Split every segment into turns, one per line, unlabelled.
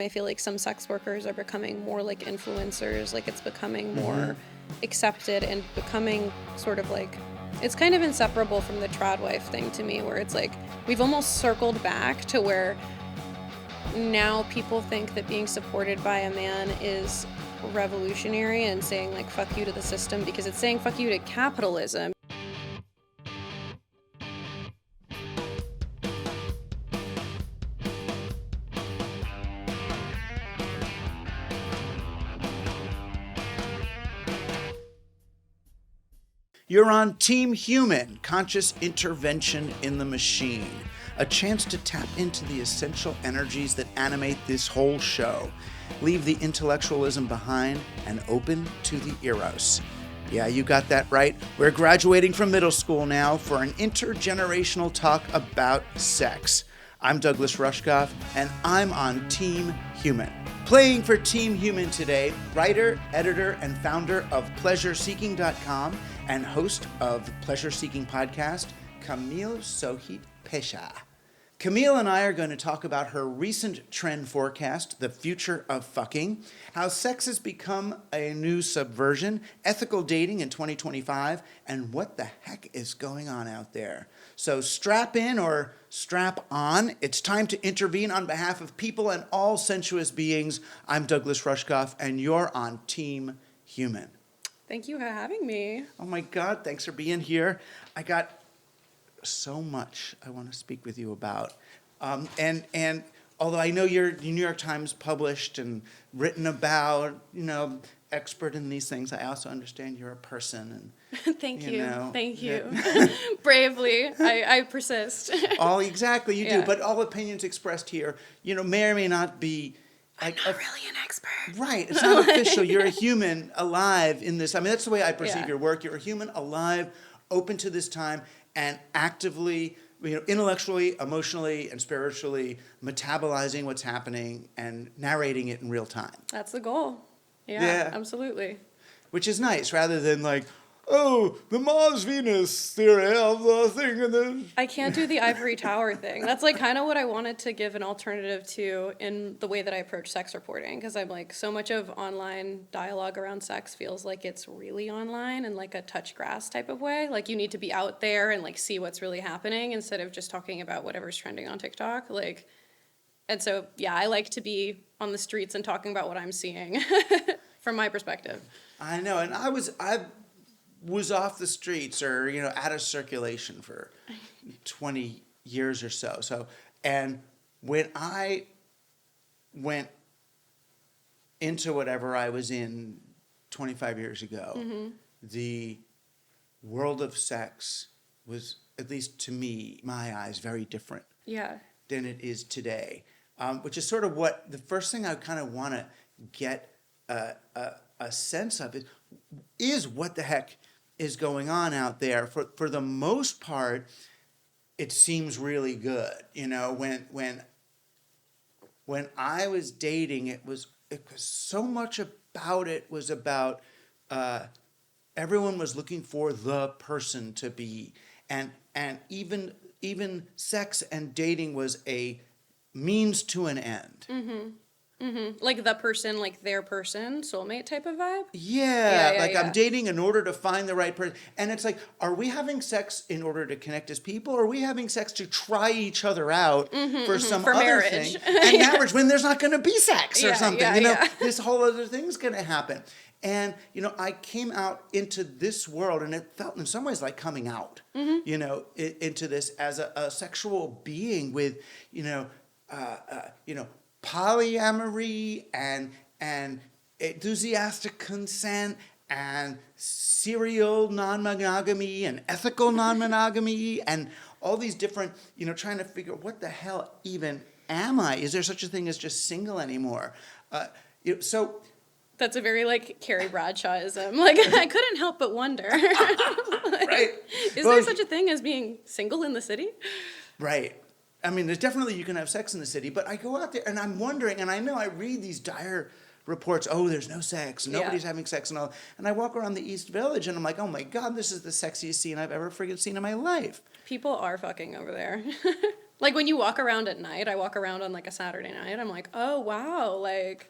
I feel like some sex workers are becoming more like influencers, like it's becoming more accepted and becoming sort of like, it's kind of inseparable from the trad wife thing to me, where it's like we've almost circled back to where now people think that being supported by a man is revolutionary and saying like fuck you to the system because it's saying fuck you to capitalism.
You're on Team Human, conscious intervention in the machine. A chance to tap into the essential energies that animate this whole show. Leave the intellectualism behind and open to the eros. Yeah, you got that right. We're graduating from middle school now for an intergenerational talk about sex. I'm Douglas Rushkoff, and I'm on Team Human. Playing for Team Human today, writer, editor, and founder of PleasureSeeking.com and host of the Pleasure Seeking podcast, Camille Sojit Pejcha. Camille and I are going to talk about her recent trend forecast, The Future of Fucking, how sex has become a new subversion, ethical dating in 2025, and what the heck is going on out there. So strap in or strap on. It's time to intervene on behalf of people and all sensuous beings. I'm Douglas Rushkoff, and you're on Team Human.
Thank you for having me.
Oh my God, thanks for being here. I got so much I want to speak with you about. And although I know you're New York Times published and written about, expert in these things, I also understand you're a person. And
Thank you. Bravely, I persist.
Exactly, you do. But all opinions expressed here, may or may not be
I'm not really an expert.
Right. It's not official. You're a human alive in this. I mean, that's the way I perceive your work. You're a human alive, open to this time, and actively, intellectually, emotionally, and spiritually metabolizing what's happening and narrating it in real time.
That's the goal. Yeah, absolutely.
Which is nice, rather than like, the Mars-Venus theory of the thing. And the...
I can't do the ivory tower thing. That's like kind of what I wanted to give an alternative to in the way that I approach sex reporting, because I'm like, so much of online dialogue around sex feels like it's really online and like a touch grass type of way. Like you need to be out there and like see what's really happening instead of just talking about whatever's trending on TikTok. And so, I like to be on the streets and talking about what I'm seeing from my perspective.
I know, and I was off the streets or, out of circulation for 20 years or so. And when I went into whatever I was in 25 years ago, the world of sex was, at least to me, my eyes, very different than it is today. Which is sort of what the first thing I kind of want to get a sense of is what the heck is going on out there. For the most part, it seems really good. When I was dating, it was so much about it was about everyone was looking for the person to be, and even sex and dating was a means to an end.
Like the person, like their person, soulmate type of vibe?
I'm dating in order to find the right person. And it's like, are we having sex in order to connect as people, or are we having sex to try each other out for some other
marriage.
thing? And marriage, when there's not going to be sex or something. This whole other thing's going to happen. And, I came out into this world, and it felt in some ways like coming out, into this as a sexual being with, polyamory and enthusiastic consent and serial non-monogamy and ethical non-monogamy and all these different, trying to figure out what the hell even am I? Is there such a thing as just single anymore? So
that's a very Carrie Bradshawism. I couldn't help but wonder.
Right.
Is there such a thing as being single in the city?
Right. I mean, there's definitely you can have sex in the city, but I go out there and I'm wondering, and I know I read these dire reports, there's no sex, nobody's having sex and all, and I walk around the East Village and I'm like, oh my God, this is the sexiest scene I've ever friggin' seen in my life.
People are fucking over there. Like when you walk around at night, I walk around on like a Saturday night, I'm like, oh wow, like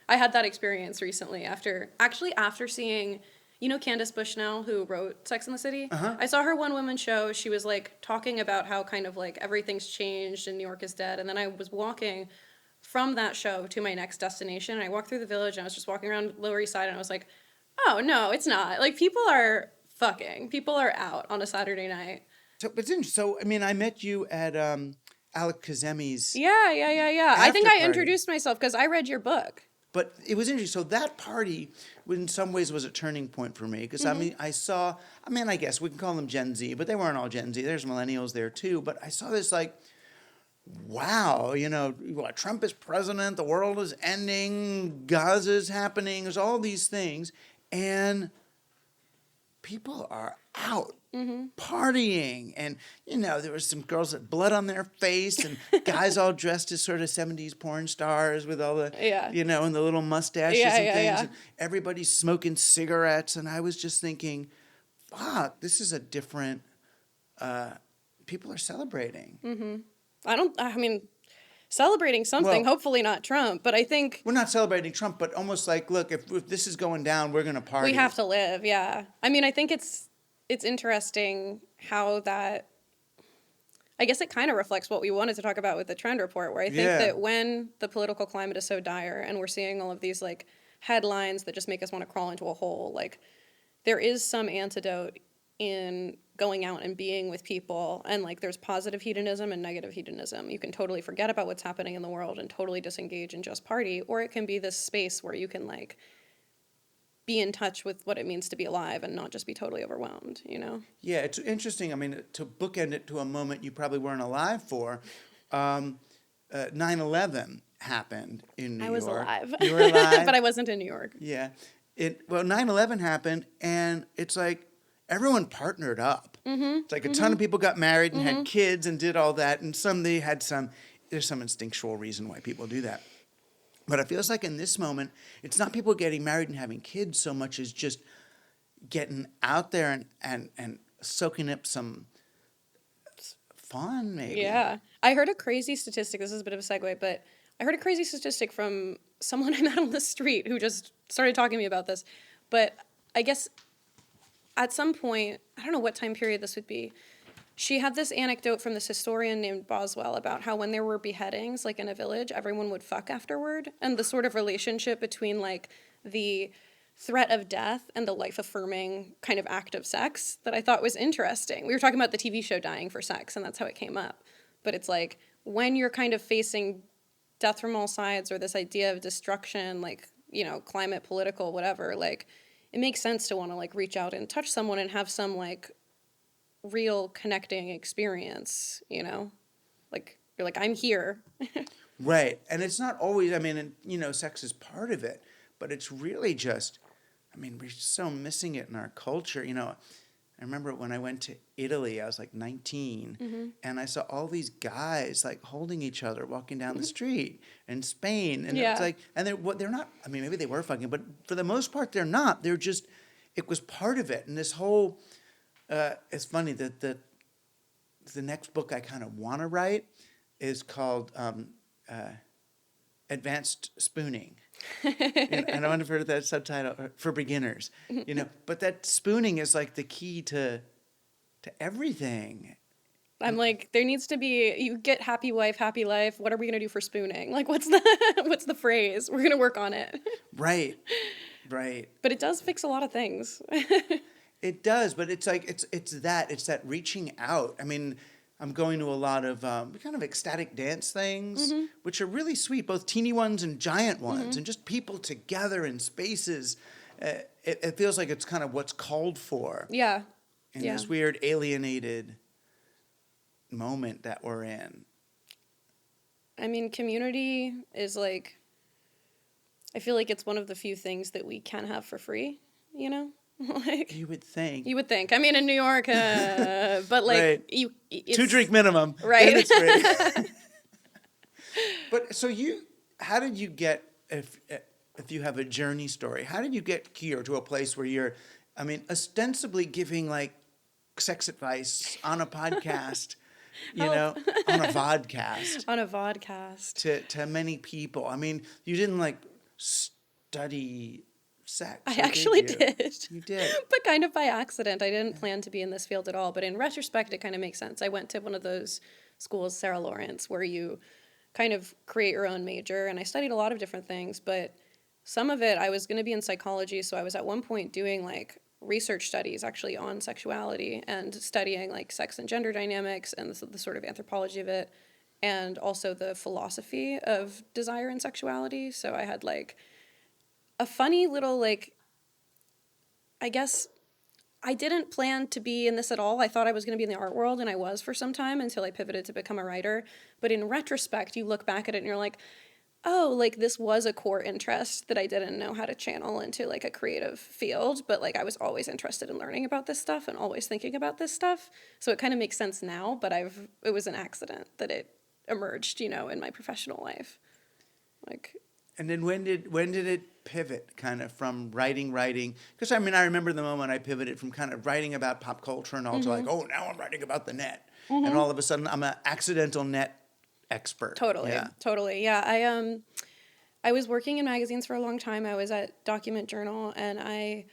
I had that experience recently after seeing, you know, Candace Bushnell, who wrote Sex and the City?
Uh-huh.
I saw her one woman show. She was like talking about how kind of like everything's changed and New York is dead. And then I was walking from that show to my next destination. And I walked through the Village and I was just walking around Lower East Side and I was like, oh no, it's not. Like people are fucking. People are out on a Saturday night.
So, but it's interesting. So, I mean, I met you at Alec Kazemi's.
Yeah. I think
After
I
party.
introduced myself because I read your book.
But it was interesting. So that party, in some ways, was a turning point for me. Because, I mean, I guess we can call them Gen Z, but they weren't all Gen Z. There's millennials there, too. But I saw this, like, wow, you know, what, Trump is president, the world is ending, Gaza's happening, there's all these things. And people are out partying. And, you know, there was some girls with blood on their face and guys all dressed as sort of 70s porn stars with all the, you know, and the little mustaches and things.
Yeah.
And everybody's smoking cigarettes. And I was just thinking, fuck, this is a different, people are celebrating.
I mean, celebrating something,
Well,
hopefully not Trump, but I think
we're not celebrating Trump, but almost like, look, if this is going down, we're going to party.
we have to live, yeah. I mean, I think it's interesting how that, I guess it kind of reflects what we wanted to talk about with the trend report, where I think that when the political climate is so dire and we're seeing all of these like headlines that just make us want to crawl into a hole, like there is some antidote in going out and being with people, and like there's positive hedonism and negative hedonism. You can totally forget about what's happening in the world and totally disengage and just party, or it can be this space where you can like be in touch with what it means to be alive and not just be totally overwhelmed, you know?
Yeah, it's interesting. I mean, to bookend it to a moment you probably weren't alive for, 9/11 happened in New York.
I was alive.
You were alive?
But I wasn't in New York.
Yeah. 9/11 happened, and it's like everyone partnered up. It's like a ton of people got married and had kids and did all that, and there's some instinctual reason why people do that. But it feels like in this moment, it's not people getting married and having kids so much as just getting out there and soaking up some fun, maybe.
Yeah. I heard a crazy statistic. This is a bit of a segue, but I heard a crazy statistic from someone I met on the street who just started talking to me about this. But I guess at some point, I don't know what time period this would be, she had this anecdote from this historian named Boswell about how when there were beheadings, like in a village, everyone would fuck afterward. And the sort of relationship between like the threat of death and the life-affirming kind of act of sex that I thought was interesting. We were talking about the TV show Dying for Sex, and that's how it came up. But it's like when you're kind of facing death from all sides or this idea of destruction, like, you know, climate, political, whatever, like it makes sense to want to like reach out and touch someone and have some like real connecting experience, you know? Like, you're like, I'm here.
Right. And it's not always, I mean, you know, sex is part of it, but it's really just, I mean, we're so missing it in our culture. You know, I remember when I went to Italy, I was like 19, and I saw all these guys like holding each other walking down the street in Spain. And it's like, and they're not, I mean, maybe they were fucking, but for the most part, they're not. They're just, it was part of it. And this whole, it's funny that the next book I kind of want to write is called Advanced Spooning. And I don't know if you've heard of that subtitle, for beginners. You know, but that spooning is like the key to everything.
I'm like, there needs to be, you get happy wife, happy life. What are we going to do for spooning? Like, what's the phrase? We're going to work on it.
Right.
But it does fix a lot of things.
It does, but it's like, it's that reaching out. I mean, I'm going to a lot of kind of ecstatic dance things, which are really sweet, both teeny ones and giant ones, and just people together in spaces. It feels like it's kind of what's called for.
Yeah.
In this weird alienated moment that we're in.
I mean, community is like, I feel like it's one of the few things that we can have for free, you know? Like,
you would think.
I mean, in New York, but like
it's 2-drink minimum.
Right.
Then it's free. But so how did you get, if you have a journey story, how did you get here to a place where you're, I mean, ostensibly giving like sex advice on a podcast, you know, on a vodcast.
On a vodcast.
To many people. I mean, you didn't like study sex.
I actually did.
You did.
But kind of by accident. I didn't plan to be in this field at all. But in retrospect, it kind of makes sense. I went to one of those schools, Sarah Lawrence, where you kind of create your own major. And I studied a lot of different things. But some of it, I was going to be in psychology. So I was at one point doing like research studies actually on sexuality and studying like sex and gender dynamics and the sort of anthropology of it. And also the philosophy of desire and sexuality. So I had like a funny little, like, I guess I didn't plan to be in this at all. I thought I was going to be in the art world, and I was for some time until I pivoted to become a writer. But in retrospect, you look back at it and you're like, oh, like this was a core interest that I didn't know how to channel into like a creative field. But like I was always interested in learning about this stuff and always thinking about this stuff. So it kind of makes sense now, but it was an accident that it emerged, you know, in my professional life. Like.
And then when did it pivot kind of from writing? Because I mean, I remember the moment I pivoted from kind of writing about pop culture and all to like, oh, now I'm writing about the net. And all of a sudden I'm an accidental net expert.
Totally. Yeah. I was working in magazines for a long time. I was at Document Journal and I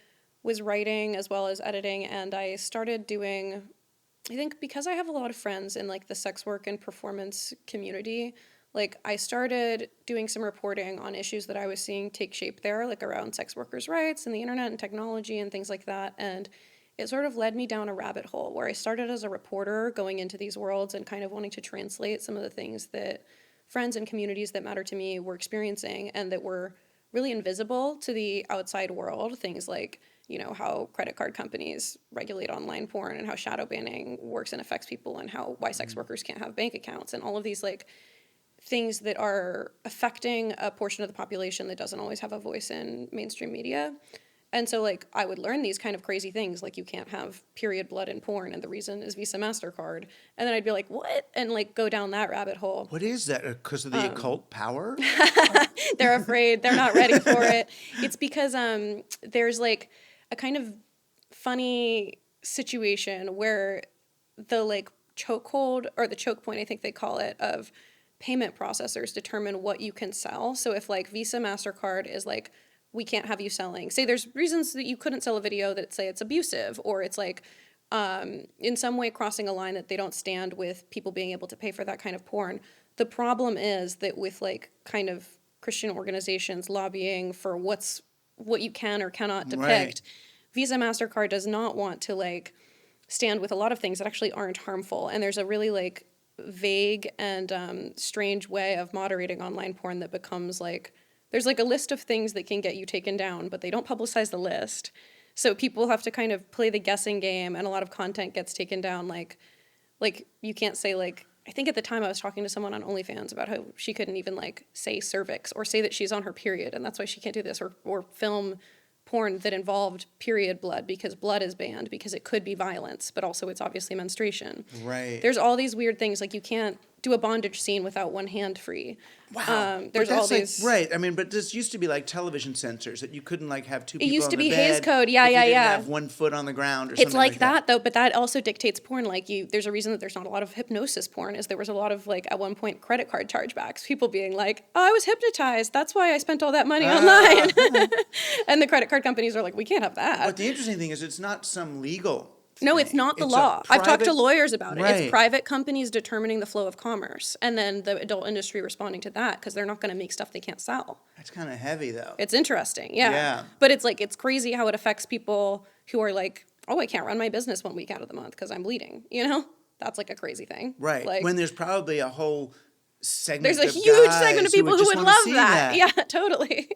was writing as well as editing. And I started doing, I think because I have a lot of friends in like the sex work and performance community, like I started doing some reporting on issues that I was seeing take shape there, like around sex workers' rights and the internet and technology and things like that. And it sort of led me down a rabbit hole where I started as a reporter going into these worlds and kind of wanting to translate some of the things that friends and communities that matter to me were experiencing and that were really invisible to the outside world. Things like, you know, how credit card companies regulate online porn and how shadow banning works and affects people and why sex workers can't have bank accounts and all of these like things that are affecting a portion of the population that doesn't always have a voice in mainstream media. And so, like, I would learn these kind of crazy things, like you can't have period blood in porn, and the reason is Visa MasterCard. And then I'd be like, what? And, like, go down that rabbit hole.
What is that? Because of the occult power?
They're afraid. They're not ready for it. It's because there's, like, a kind of funny situation where the, like, chokehold, or the choke point, I think they call it, of payment processors determine what you can sell. So if, like, Visa MasterCard is, like, we can't have you selling. Say there's reasons that you couldn't sell a video that say it's abusive or it's like in some way crossing a line that they don't stand with people being able to pay for that kind of porn. The problem is that with like kind of Christian organizations lobbying for what you can or cannot depict, right. Visa MasterCard does not want to like stand with a lot of things that actually aren't harmful. And there's a really like vague and strange way of moderating online porn that becomes like, there's like a list of things that can get you taken down, but they don't publicize the list. So people have to kind of play the guessing game, and a lot of content gets taken down. Like you can't say like, I think at the time I was talking to someone on OnlyFans about how she couldn't even like say cervix or say that she's on her period and that's why she can't do this, or film porn that involved period blood because blood is banned because it could be violence, but also it's obviously menstruation.
Right.
There's all these weird things, like you can't do a bondage scene without one hand free.
Wow.
There's all these.
Like, right. I mean, but this used to be like television censors that you couldn't like have two people
It used
on
to
the
be
bed
Hays Code. Yeah,
if
yeah,
you
yeah.
didn't have one foot on the ground or
it's
something like
that though, but that also dictates porn. Like there's a reason that there's not a lot of hypnosis porn. Is there was a lot of like at one point credit card chargebacks. People being like, "Oh, I was hypnotized. That's why I spent all that money online." And the credit card companies are like, "We can't have that."
But the interesting thing is, it's not some legal.
No, it's not the law. I've talked to lawyers about it. Right. It's private companies determining the flow of commerce, and then the adult industry responding to that because they're not going to make stuff they can't sell.
That's kind of heavy, though.
It's interesting, yeah. But it's like it's crazy how it affects people who are like, oh, I can't run my business 1 week out of the month because I'm bleeding. You know, that's like a crazy thing.
Right.
Like,
when there's probably a whole segment.
There's a
of
huge
guys
segment of people who would love
that.
Yeah, totally.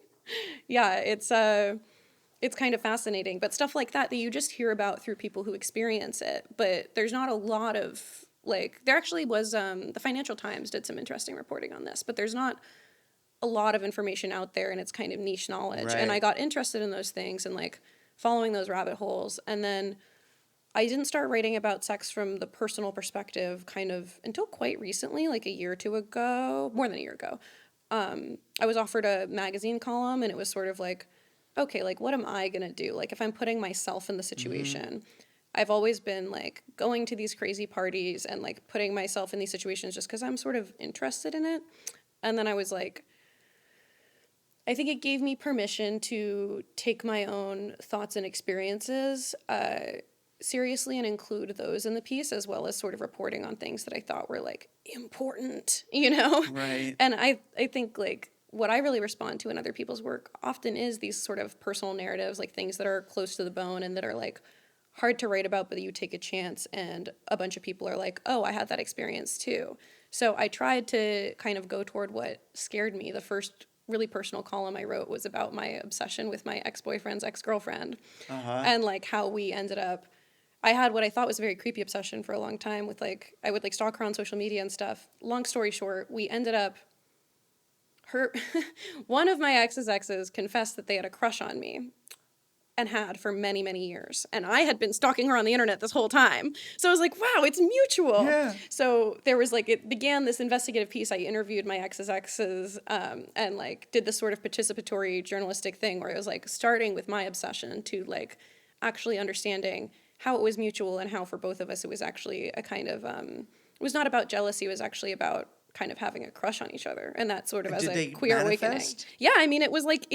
Yeah, it's kind of fascinating, but stuff like that you just hear about through people who experience it. But there's not a lot of, like, there actually was, the Financial Times did some interesting reporting on this, but there's not a lot of information out there and it's kind of niche knowledge.
Right.
And I got interested in those things and, like, following those rabbit holes. And then I didn't start writing about sex from the personal perspective kind of until quite recently, like a year or two ago, more than a year ago. I was offered a magazine column and it was sort of like, okay, like, what am I going to do? Like, if I'm putting myself in the situation. I've always been like going to these crazy parties and like putting myself in these situations just because I'm sort of interested in it. And then I was like, I think it gave me permission to take my own thoughts and experiences seriously and include those in the piece, as well as sort of reporting on things that I thought were like important, you know?
Right.
And I think like what I really respond to in other people's work often is these sort of personal narratives, like things that are close to the bone and that are like hard to write about, but you take a chance and a bunch of people are like, oh, I had that experience too. So I tried to kind of go toward what scared me. The first really personal column I wrote was about my obsession with my ex-boyfriend's ex-girlfriend and like how we ended up. I had what I thought was a very creepy obsession for a long time with like, I would like stalk her on social media and stuff. Long story short, we ended up, one of my exes confessed that they had a crush on me and had for many, many years. And I had been stalking her on the internet this whole time. So I was like, wow, it's mutual.
Yeah.
So there was like, it began this investigative piece. I interviewed my exes and like did this sort of participatory journalistic thing where it was like starting with my obsession to like actually understanding how it was mutual and how for both of us it was actually a kind of, it was not about jealousy, it was actually about kind of having a crush on each other. And that sort of as a queer awakening. Yeah, I mean, it was like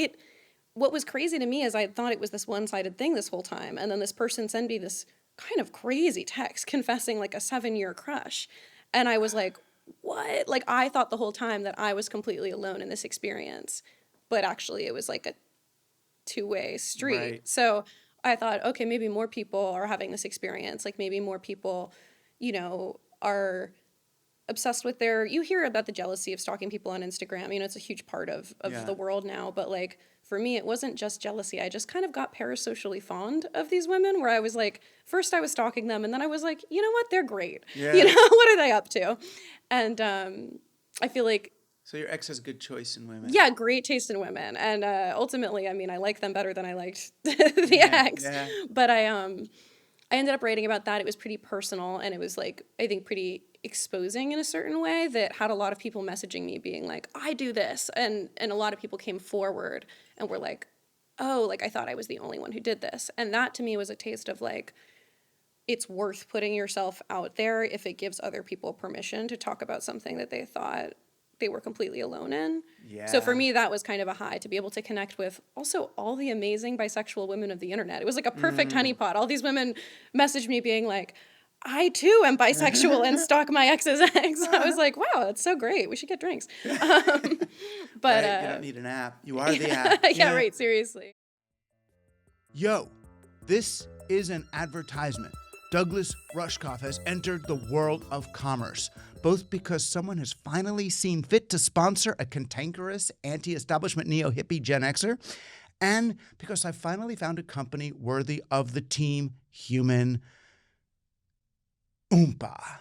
what was crazy to me is I thought it was this one-sided thing this whole time. And then this person sent me this kind of crazy text confessing like a 7-year crush. And I was like, what? Like I thought the whole time that I was completely alone in this experience, but actually it was like a two-way street.
Right.
So I thought, okay, maybe more people are having this experience. Like maybe more people, you know, are obsessed with you hear about the jealousy of stalking people on Instagram. You know, it's a huge part of the world now. But like, for me, it wasn't just jealousy. I just kind of got parasocially fond of these women where I was like, first I was stalking them and then I was like, you know what? They're great. Yeah. You know, what are they up to? And I feel like.
So your ex has good choice in women.
Yeah, great taste in women. And ultimately, I mean, I like them better than I liked the ex. Yeah. But I ended up writing about that. It was pretty personal and it was like, I think pretty exposing in a certain way that had a lot of people messaging me being like, I do this. And a lot of people came forward and were like, oh, like I thought I was the only one who did this. And that to me was a taste of like, it's worth putting yourself out there if it gives other people permission to talk about something that they thought they were completely alone in. Yeah. So for me, that was kind of a high to be able to connect with also all the amazing bisexual women of the internet. It was like a perfect honeypot. All these women messaged me being like, I too am bisexual and stalk my ex's ex. I was like, wow, that's so great. We should get drinks. But
right? You don't need an app. You are the app.
Yeah, right. Seriously.
Yo, this is an advertisement. Douglas Rushkoff has entered the world of commerce, both because someone has finally seen fit to sponsor a cantankerous, anti-establishment neo-hippie Gen Xer, and because I finally found a company worthy of the team human Oompa.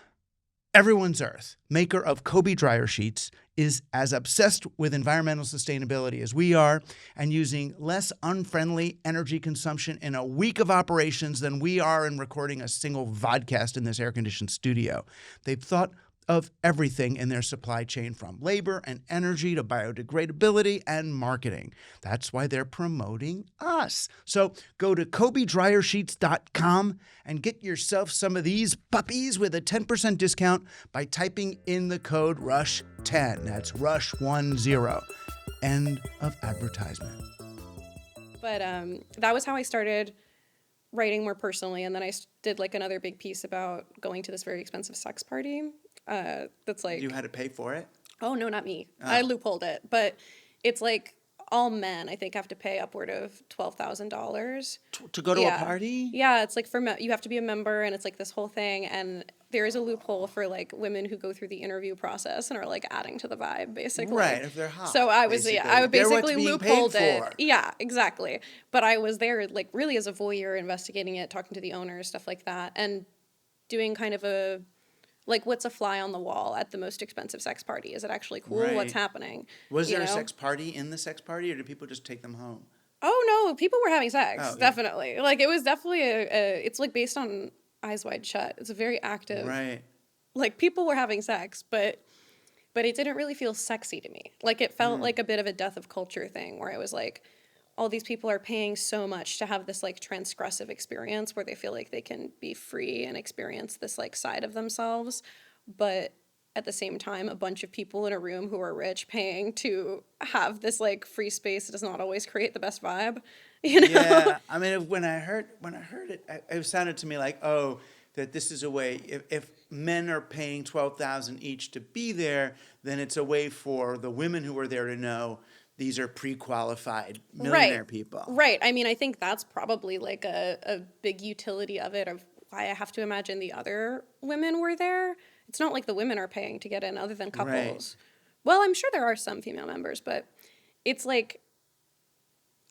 Everyone's Earth, maker of Kobe dryer sheets, is as obsessed with environmental sustainability as we are and using less unfriendly energy consumption in a week of operations than we are in recording a single vodcast in this air-conditioned studio. They've thought of everything in their supply chain, from labor and energy to biodegradability and marketing. That's why they're promoting us. So go to KobeDryerSheets.com and get yourself some of these puppies with a 10% discount by typing in the code RUSH10. That's RUSH10. End of advertisement.
But that was how I started writing more personally. And then I did like another big piece about going to this very expensive sex party. That's like,
you had to pay for it?
Oh, no, not me. I loopholed it. But it's like all men, I think, have to pay upward of $12,000.
To go to a party?
Yeah, it's like you have to be a member, and it's like this whole thing. And there is a loophole for like women who go through the interview process and are like adding to the vibe, basically.
Right, if they're hot.
So I was, I basically loopholed it.
For.
Yeah, exactly. But I was there like really as a voyeur, investigating it, talking to the owners, stuff like that, and doing kind of a, like, what's a fly on the wall at the most expensive sex party? Is it actually cool? Right. What's happening?
Was there a sex party in the sex party, or did people just take them home?
Oh, no. People were having sex, definitely. Yeah. Like, it was definitely it's, like, based on Eyes Wide Shut. It's a very active.
Right.
Like, people were having sex, but it didn't really feel sexy to me. Like, it felt like a bit of a death of culture thing where I was like, all these people are paying so much to have this like transgressive experience where they feel like they can be free and experience this like side of themselves, but at the same time, a bunch of people in a room who are rich paying to have this like free space does not always create the best vibe, you know?
Yeah, I mean, when I heard it, it sounded to me like, oh, that this is a way. If men are paying $12,000 each to be there, then it's a way for the women who are there to know these are pre-qualified millionaire people.
Right. I mean, I think that's probably like a big utility of it, of why I have to imagine the other women were there. It's not like the women are paying to get in other than couples. Right. Well, I'm sure there are some female members, but it's like,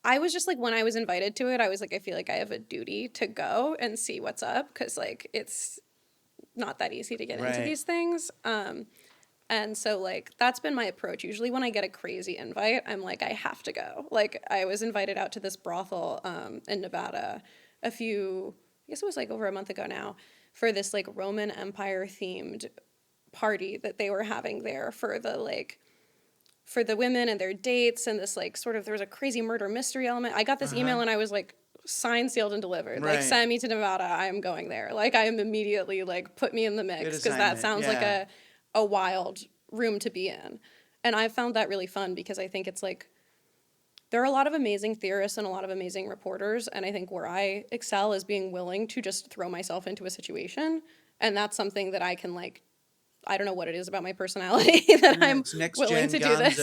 I was just like, when I was invited to it, I was like, I feel like I have a duty to go and see what's up, because like it's not that easy to get into these things. And so like that's been my approach. Usually when I get a crazy invite, I'm like, I have to go. Like I was invited out to this brothel in Nevada I guess it was like over a month ago now, for this like Roman Empire themed party that they were having there for the women and their dates, and this like sort of, there was a crazy murder mystery element. I got this email and I was like, signed, sealed, and delivered. Like, send me to Nevada. I am going there. Like, I am immediately like, put me in the mix, because that sounds like a wild room to be in. And I found that really fun, because I think it's like, there are a lot of amazing theorists and a lot of amazing reporters, and I think where I excel is being willing to just throw myself into a situation, and that's something that I can like, I don't know what it is about my personality that I'm willing to do this.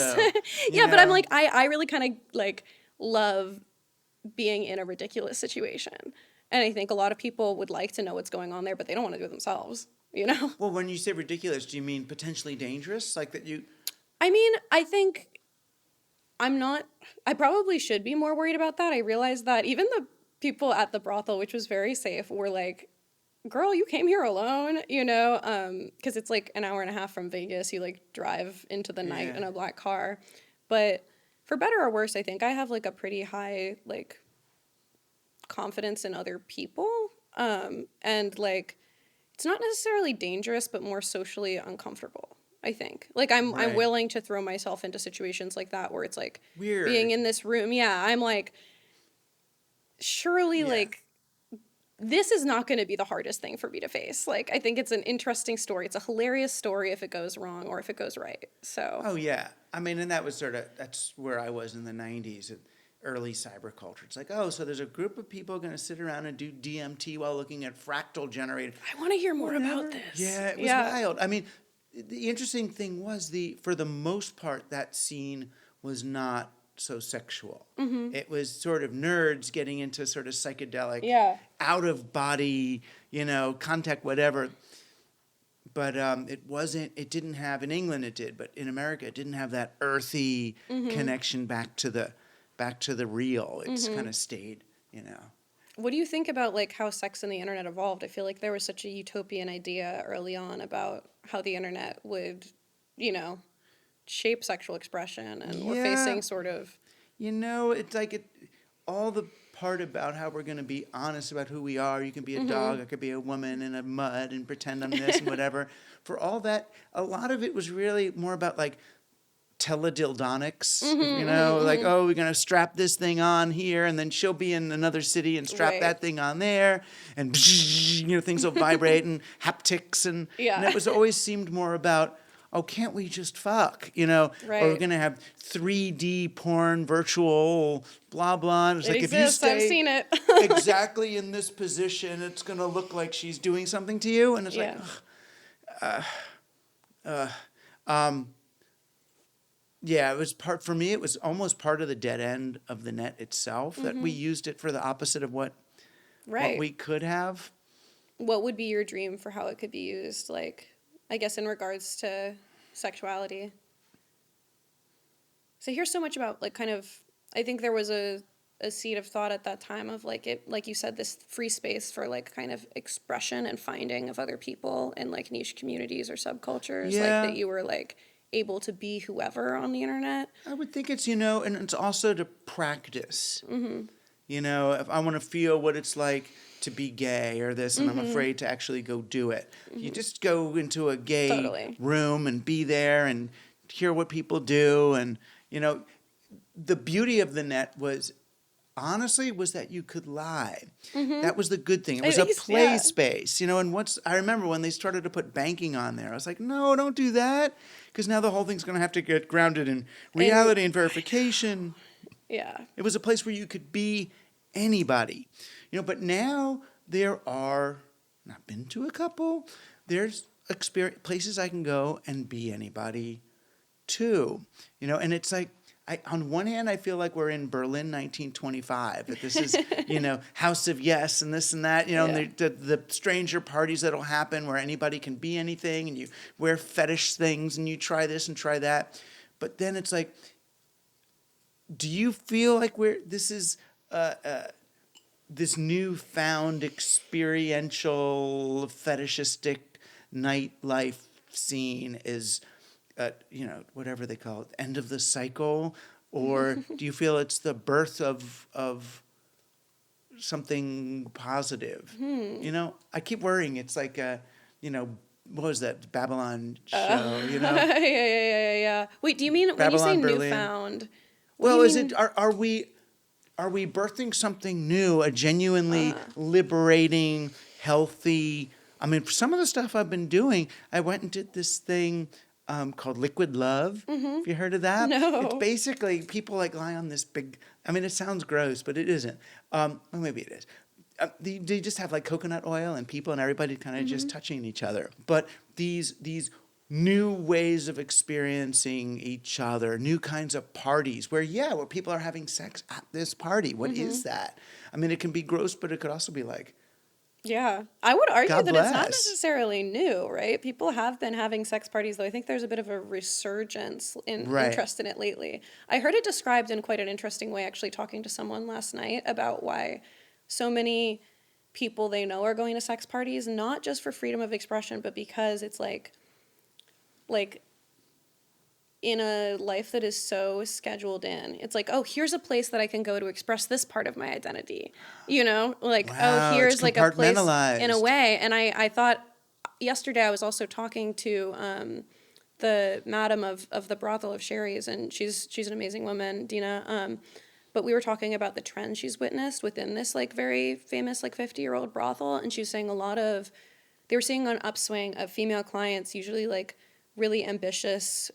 But I'm like, I really kind of like love being in a ridiculous situation. And I think a lot of people would like to know what's going on there, but they don't want to do it themselves, you know?
Well, when you say ridiculous, do you mean potentially dangerous? Like that you...
I mean, I think I probably should be more worried about that. I realized that even the people at the brothel, which was very safe, were like, girl, you came here alone, you know? Because it's like an hour and a half from Vegas. You like drive into the night in a black car. But for better or worse, I think I have like a pretty high like confidence in other people. And like, it's not necessarily dangerous, but more socially uncomfortable, I think. Like I'm willing to throw myself into situations like that where it's like
weird
being in this room. Yeah, I'm like, surely like this is not going to be the hardest thing for me to face. Like, I think it's an interesting story. It's a hilarious story if it goes wrong or if it goes right. So.
Oh, yeah. I mean, and that was that's where I was in the 90s, early cyber culture. It's like, oh, so there's a group of people going to sit around and do DMT while looking at fractal generators.
I want to hear more about this.
Yeah, it was wild. I mean, the interesting thing was for the most part, that scene was not so sexual. Mm-hmm. It was sort of nerds getting into sort of psychedelic, out of body, contact, whatever. But it didn't have, in England it did, but in America it didn't have that earthy connection back to the real. It's kind of stayed,
What do you think about like how sex and the internet evolved? I feel like there was such a utopian idea early on about how the internet would, shape sexual expression, and we're facing sort of...
it's like all the part about how we're going to be honest about who we are. You can be a dog, I could be a woman in a mud and pretend I'm this and whatever. For all that, a lot of it was really more about like teledildonics, like, oh, we're going to strap this thing on here, and then she'll be in another city and strap that thing on there, and things will vibrate, and haptics, and it was always seemed more about, oh, can't we just fuck, or we're going to have 3D porn, virtual, blah, blah. It's like,
exists,
if you stay
I've seen it.
exactly in this position, it's going to look like she's doing something to you. And it's like, it was for me, it was almost part of the dead end of the net itself, that we used it for the opposite of what we could have.
What would be your dream for how it could be used, like, I guess in regards to sexuality? So I hear so much about like kind of, I think there was a seed of thought at that time of like it, like you said, this free space for like kind of expression and finding of other people in like niche communities or subcultures, like that you were like able to be whoever on the internet.
I would think it's, and it's also to practice. If I want to feel what it's like to be gay or this, and I'm afraid to actually go do it. You just go into a gay room and be there and hear what people do. And, the beauty of the net was honestly was that you could lie.
Mm-hmm.
That was the good thing. It was a play space, and once I remember when they started to put banking on there, I was like, no, don't do that, because now the whole thing's going to have to get grounded in reality and verification.
Yeah.
It was a place where you could be anybody, but now there are, and I've been to a couple, there's places I can go and be anybody too, and it's like, on one hand, I feel like we're in Berlin 1925, that this is, House of Yes and this and that, and the stranger parties that'll happen where anybody can be anything and you wear fetish things and you try this and try that. But then it's like, do you feel like this is this newfound experiential fetishistic nightlife scene is whatever they call it, end of the cycle? Or do you feel it's the birth of something positive? I keep worrying it's like what was that Babylon show?
Yeah. Wait, do you mean
Babylon,
when you say
Berlin.
Newfound?
Well, is it are we birthing something new, a genuinely liberating, healthy? I mean, for some of the stuff I've been doing, I went and did this thing called Liquid Love. Have you heard of that?
No.
It's basically people like lie on this big, I mean, it sounds gross, but it isn't. Well, maybe it is. They just have like coconut oil and people and everybody kind of just touching each other. But these new ways of experiencing each other, new kinds of parties where people are having sex at this party. What is that? I mean, it can be gross, but it could also be like,
yeah, I would argue
God
that
bless.
it's not necessarily new, right? People have been having sex parties, though I think there's a bit of a resurgence in interest in it lately. I heard it described in quite an interesting way, actually, talking to someone last night about why so many people they know are going to sex parties, not just for freedom of expression, but because it's like in a life that is so scheduled in, it's like, oh, here's a place that I can go to express this part of my identity,
wow,
oh, here's like a place in a
compartmentalized.
way. And I thought yesterday I was also talking to the madam of the brothel of Sherry's, and she's an amazing woman, Dina. But we were talking about the trend she's witnessed within this like very famous like 50-year-old brothel, and she was saying they were seeing an upswing of female clients, usually like really ambitious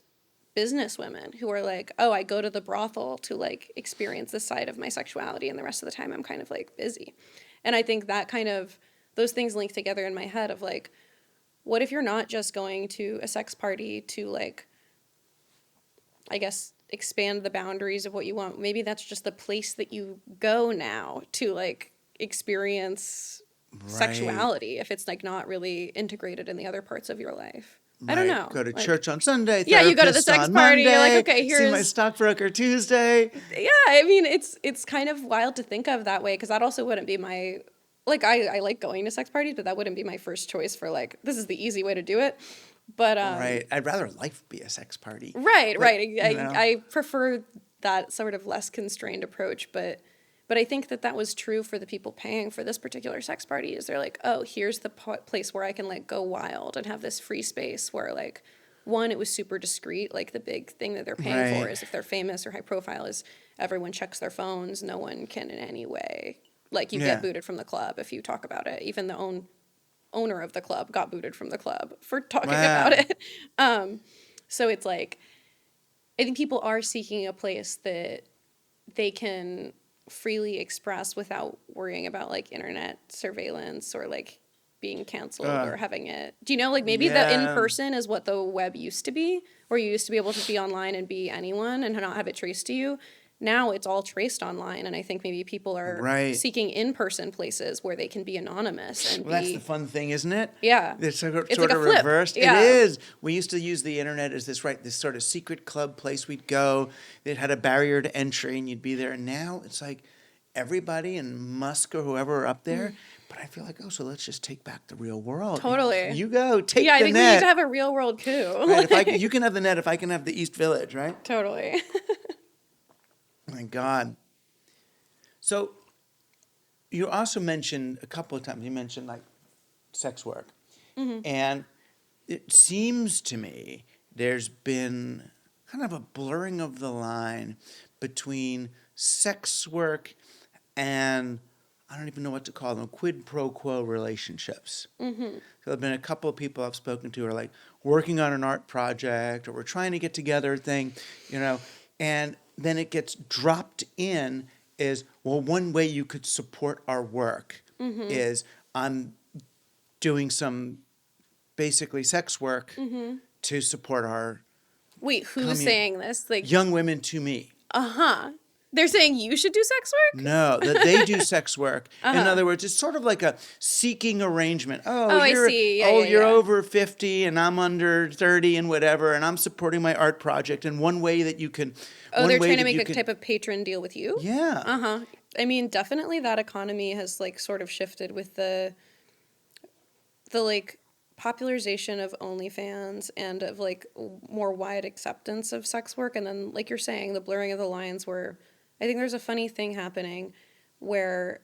business women who are like, oh, I go to the brothel to like experience this side of my sexuality, and the rest of the time I'm kind of like busy. And I think that kind of, those things link together in my head of like, what if you're not just going to a sex party to like, I guess, expand the boundaries of what you want? Maybe that's just the place that you go now to like experience sexuality, if it's like not really integrated in the the parts of your life. I don't know.
Go to church on Sunday.
Yeah, you go to the sex
on
party.
Monday,
You're like, okay, here's
see my stockbroker Tuesday.
Yeah, I mean, it's kind of wild to think of that way, because that also wouldn't be my, like, I like going to sex parties, but that wouldn't be my first choice for like, this is the easy way to do it. But
Right, I'd rather life be a sex party.
Right.
Like,
I prefer that sort of less constrained approach, but I think that was true for the people paying for this particular sex party. Is they're like, oh, here's the place where I can like go wild and have this free space where like, one, it was super discreet. Like the big thing that they're paying for is if they're famous or high profile is everyone checks their phones. No one can in any way, like you get booted from the club if you talk about it. Even the owner of the club got booted from the club for talking about it. So it's like, I think people are seeking a place that they can freely express without worrying about like internet surveillance or like being canceled or having it. Do you know, like maybe the in-person is what the web used to be, where you used to be able to be online and be anyone and not have it traced to you. Now it's all traced online, and I think maybe people are seeking in-person places where they can be anonymous. And
that's the fun thing, isn't it?
Yeah.
It's sort
like
of
a flip.
reversed.
Yeah.
It is. We used to use the internet as this sort of secret club place we'd go. It had a barrier to entry, and you'd be there. And now it's like everybody and Musk or whoever are up there. But I feel like, so let's just take back the real world.
Totally.
You go, take the net.
Yeah, I think we need to have a real world coup.
Right, you can have the net if I can have the East Village, right?
Totally.
Oh my God. So you also mentioned a couple of times, you mentioned like sex work. And it seems to me there's been kind of a blurring of the line between sex work and I don't even know what to call them, quid pro quo relationships. Mm-hmm. So there have been a couple of people I've spoken to who are like working on an art project, or we're trying to get together a thing, and then it gets dropped in is, well, one way you could support our work is I'm doing some basically sex work to support our
Wait, who's saying this? Like
young women to me.
They're saying you should do sex work?
No, that they do sex work. In other words, it's sort of like a seeking arrangement.
I see.
You're over 50 and I'm under 30 and whatever, and I'm supporting my art project. And one way that you can...
they're trying to make a type of patron deal with you?
Yeah.
I mean, definitely that economy has, like, sort of shifted with the like, popularization of OnlyFans and of, like, more wide acceptance of sex work. And then, like you're saying, the blurring of the lines where... I think there's a funny thing happening where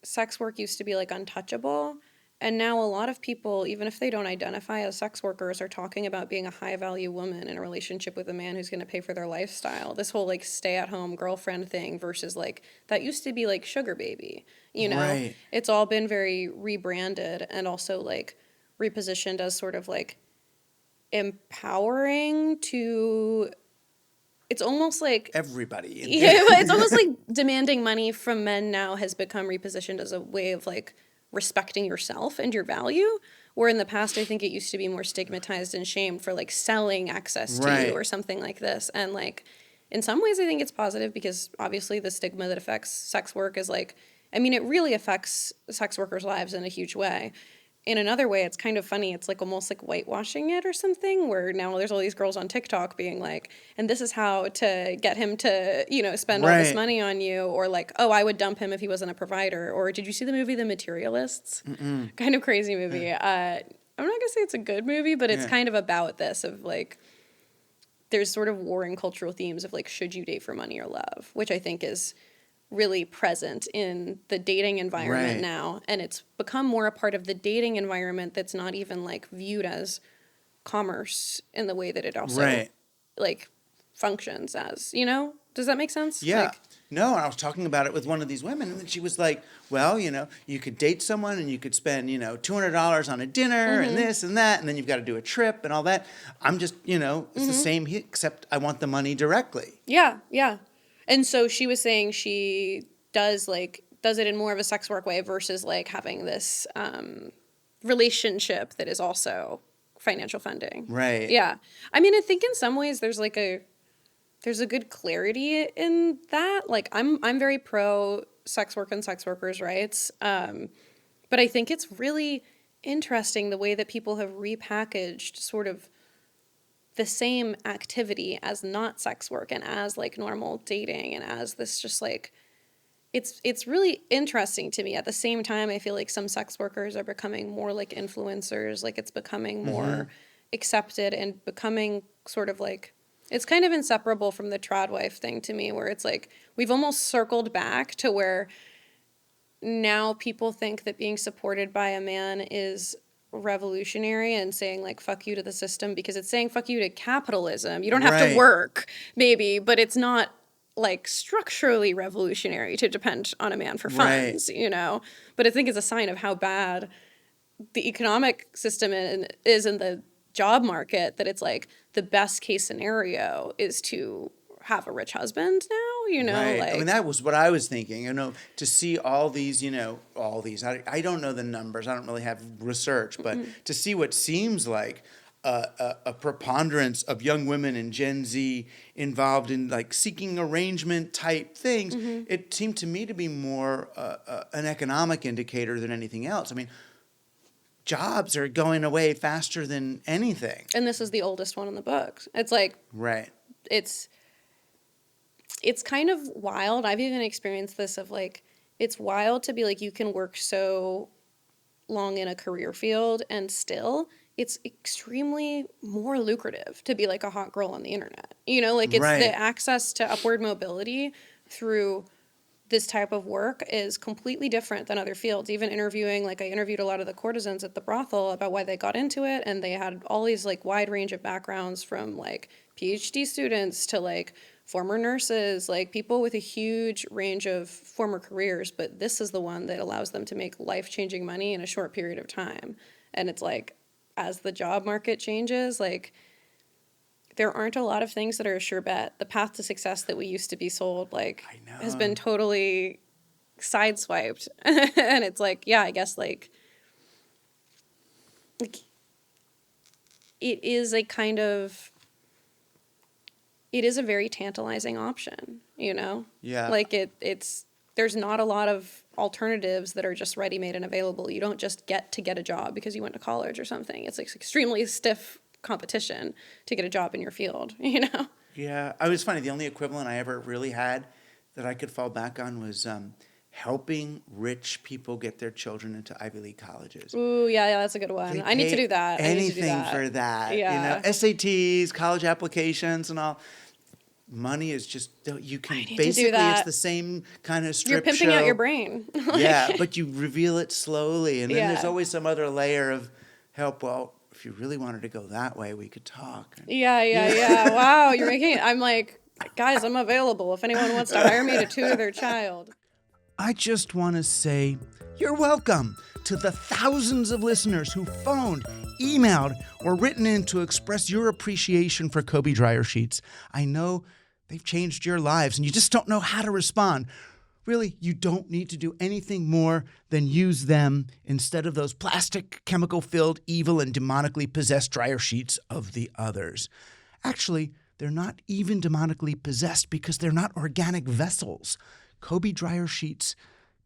sex work used to be, like, untouchable, and now a lot of people, even if they don't identify as sex workers, are talking about being a high-value woman in a relationship with a man who's going to pay for their lifestyle. This whole, like, stay-at-home girlfriend thing versus, like, that used to be, like, sugar baby,
Right.
It's all been very rebranded and also, like, repositioned as sort of, like, empowering to... It's almost like...
Everybody.
It's almost like demanding money from men now has become repositioned as a way of, like, respecting yourself and your value, where in the past I think it used to be more stigmatized and shamed for, like, selling access to you or something like this. And, like, in some ways I think it's positive because obviously the stigma that affects sex work is, like... I mean, it really affects sex workers' lives in a huge way. In another way, it's kind of funny. It's like almost like whitewashing it or something, where now there's all these girls on TikTok being like, and this is how to get him to, spend all this money on you. Or like, oh, I would dump him if he wasn't a provider. Or did you see the movie The Materialists? Kind of crazy movie. I'm not going to say it's a good movie, but it's kind of about this of like, there's sort of warring cultural themes of like, should you date for money or love? Which I think is really present in the dating environment now, and it's become more a part of the dating environment that's not even like viewed as commerce in the way that it also like functions as, does that make sense?
No, and I was talking about it with one of these women, and then she was like, well, you could date someone and you could spend, $200 on a dinner and this and that, and then you've got to do a trip and all that. I'm just, it's the same, except I want the money directly.
Yeah. And so she was saying she does it in more of a sex work way versus like having this relationship that is also financial funding.
Right.
Yeah. I mean, I think in some ways there's a good clarity in that. Like I'm very pro sex work and sex workers' rights. But I think it's really interesting the way that people have repackaged sort of the same activity as not sex work and as like normal dating and as this just like it's really interesting to me. At the same time, I feel like some sex workers are becoming more like influencers, like it's becoming more accepted and becoming sort of like it's kind of inseparable from the trad wife thing to me, where it's like we've almost circled back to where now people think that being supported by a man is revolutionary and saying like fuck you to the system because it's saying fuck you to capitalism. You don't have to work maybe, but it's not like structurally revolutionary to depend on a man for funds, but I think it's a sign of how bad the economic system is in the job market, that it's like the best case scenario is to have a rich husband now,
Like, I mean, that was what I was thinking, to see all these, I don't know the numbers, I don't really have research, but to see what seems like a preponderance of young women in Gen Z involved in like seeking arrangement type things, it seemed to me to be more an economic indicator than anything else. I mean, jobs are going away faster than anything.
And this is the oldest one in the book. It's like, it's kind of wild. I've even experienced this of like, it's wild to be like, you can work so long in a career field and still it's extremely more lucrative to be like a hot girl on the internet. It's the access to upward mobility through this type of work is completely different than other fields. Even interviewing, like I interviewed a lot of the courtesans at the brothel about why they got into it, and they had all these like wide range of backgrounds from like PhD students to like former nurses, like people with a huge range of former careers, but this is the one that allows them to make life-changing money in a short period of time. And it's like, as the job market changes, like there aren't a lot of things that are a sure bet. The path to success that we used to be sold, like, has been totally sideswiped. And it's like, yeah, I guess like it is a kind of, it is a very tantalizing option, you know?
Yeah.
Like it's, there's not a lot of alternatives that are just ready-made and available. You don't just get a job because you went to college or something. It's like extremely stiff competition to get a job in your field, you know?
Yeah. I was funny. The only equivalent I ever really had that I could fall back on was helping rich people get their children into Ivy League colleges.
Ooh, yeah, that's a good one.
They
I need to do that.
Anything for that.
Yeah.
You know, SATs, college applications and all. Money is just, you can basically, it's the same kind of strip
You're pimping
show.
out your brain.
Yeah, but you reveal it slowly. And then
Yeah.
there's always some other layer of help. Well, if you really wanted to go that way, we could talk.
Yeah. Wow, you're making it. I'm like, guys, I'm available if anyone wants to hire me to tutor their child.
I just want to say you're welcome to the thousands of listeners who phoned, emailed, or written in to express your appreciation for Kobe dryer sheets. I know they've changed your lives and you just don't know how to respond. Really, you don't need to do anything more than use them instead of those plastic, chemical-filled, evil, and demonically possessed dryer sheets of the others. Actually, they're not even demonically possessed because they're not organic vessels. Kobe dryer sheets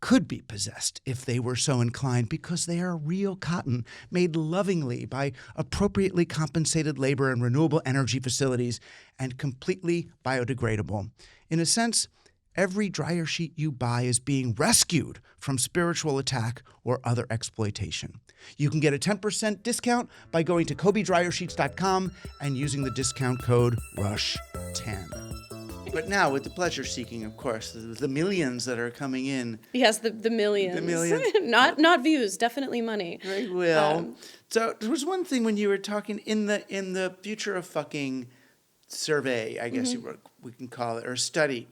could be possessed if they were so inclined because they are real cotton made lovingly by appropriately compensated labor and renewable energy facilities and completely biodegradable. In a sense, every dryer sheet you buy is being rescued from spiritual attack or other exploitation. You can get a 10% discount by going to KobeDryerSheets.com and using the discount code RUSH10. But now with the pleasure seeking, of course, the millions that are coming in.
Yes, the millions.
The millions.
not views, definitely money.
Very well. So there was one thing when you were talking in the Future of Fucking survey, I guess we can call it, or study,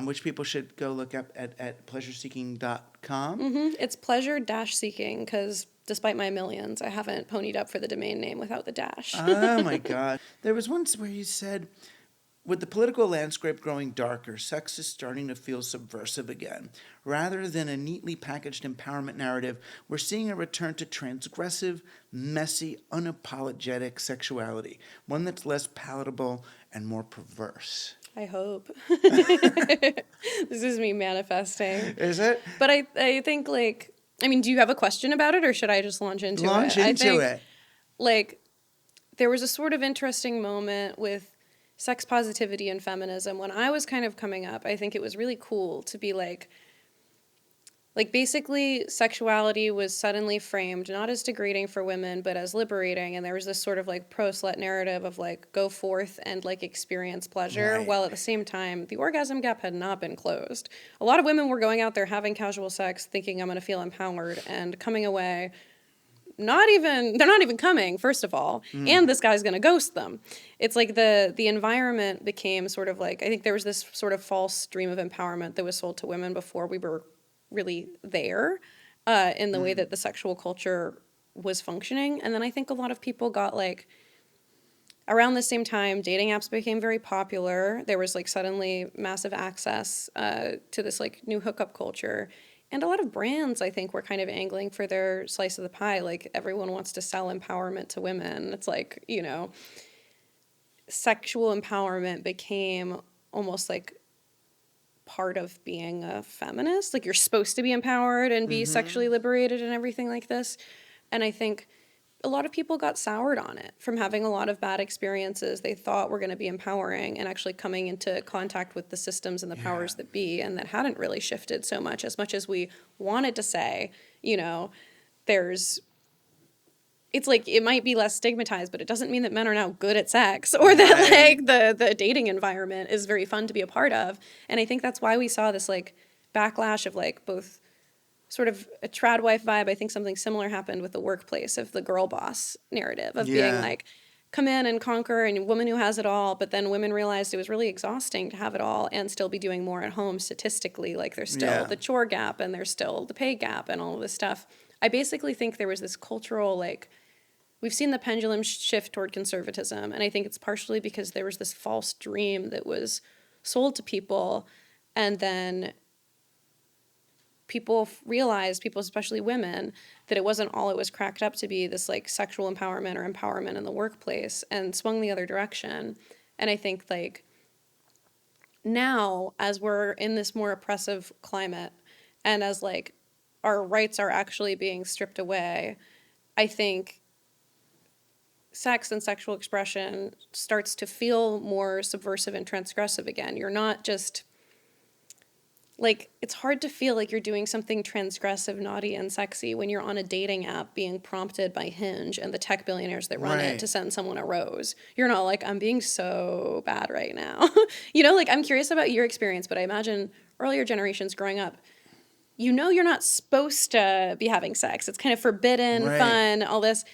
which people should go look up at pleasureseeking.com.
It's pleasure-seeking because despite my millions, I haven't ponied up for the domain name without the dash.
Oh, my God. There was once where you said, with the political landscape growing darker, sex is starting to feel subversive again. Rather than a neatly packaged empowerment narrative, we're seeing a return to transgressive, messy, unapologetic sexuality, one that's less palatable and more perverse.
I hope. This is me manifesting.
Is it?
But I think, like, I mean, do you have a question about it, or should I just launch into it?
Launch into it.
Like, there was a sort of interesting moment with sex positivity and feminism when I was kind of coming up. I think it was really cool to be like basically sexuality was suddenly framed not as degrading for women but as liberating, and there was this sort of like pro-slut narrative of like go forth and like experience pleasure,
right.
while at the same time the orgasm gap had not been closed. A lot of women were going out there having casual sex thinking I'm going to feel empowered and coming away they're not even coming, first of all, and this guy's going to ghost them. It's like the environment became sort of like, I think there was this sort of false dream of empowerment that was sold to women before we were really there in the way that the sexual culture was functioning. And then I think a lot of people got like, around the same time, dating apps became very popular. There was like suddenly massive access to this like new hookup culture. And a lot of brands, I think, were kind of angling for their slice of the pie. Like, everyone wants to sell empowerment to women. It's like, you know, sexual empowerment became almost like part of being a feminist. Like, you're supposed to be empowered and be sexually liberated and everything like this. And I think a lot of people got soured on it from having a lot of bad experiences they thought were going to be empowering and actually coming into contact with the systems and the powers that be, and that hadn't really shifted so much as we wanted to say, you know, it's like it might be less stigmatized, but it doesn't mean that men are now good at sex or that like the dating environment is very fun to be a part of. And I think that's why we saw this like backlash of like both sort of a trad wife vibe. I think something similar happened with the workplace of the girl boss narrative of being like, come in and conquer and woman who has it all, but then women realized it was really exhausting to have it all and still be doing more at home statistically. Like there's still the chore gap and there's still the pay gap and all of this stuff. I basically think there was this cultural, like, we've seen the pendulum shift toward conservatism, and I think it's partially because there was this false dream that was sold to people, and then people realized, people, especially women, that it wasn't all it was cracked up to be, this like sexual empowerment or empowerment in the workplace, and swung the other direction. And I think like now, as we're in this more oppressive climate, and as like our rights are actually being stripped away, I think sex and sexual expression starts to feel more subversive and transgressive again. You're not just like, it's hard to feel like you're doing something transgressive, naughty, and sexy when you're on a dating app being prompted by Hinge and the tech billionaires that run it to send someone a rose. You're not like, I'm being so bad right now. You know, like, I'm curious about your experience, but I imagine earlier generations growing up, you know, you're not supposed to be having sex. It's kind of forbidden, fun, all this.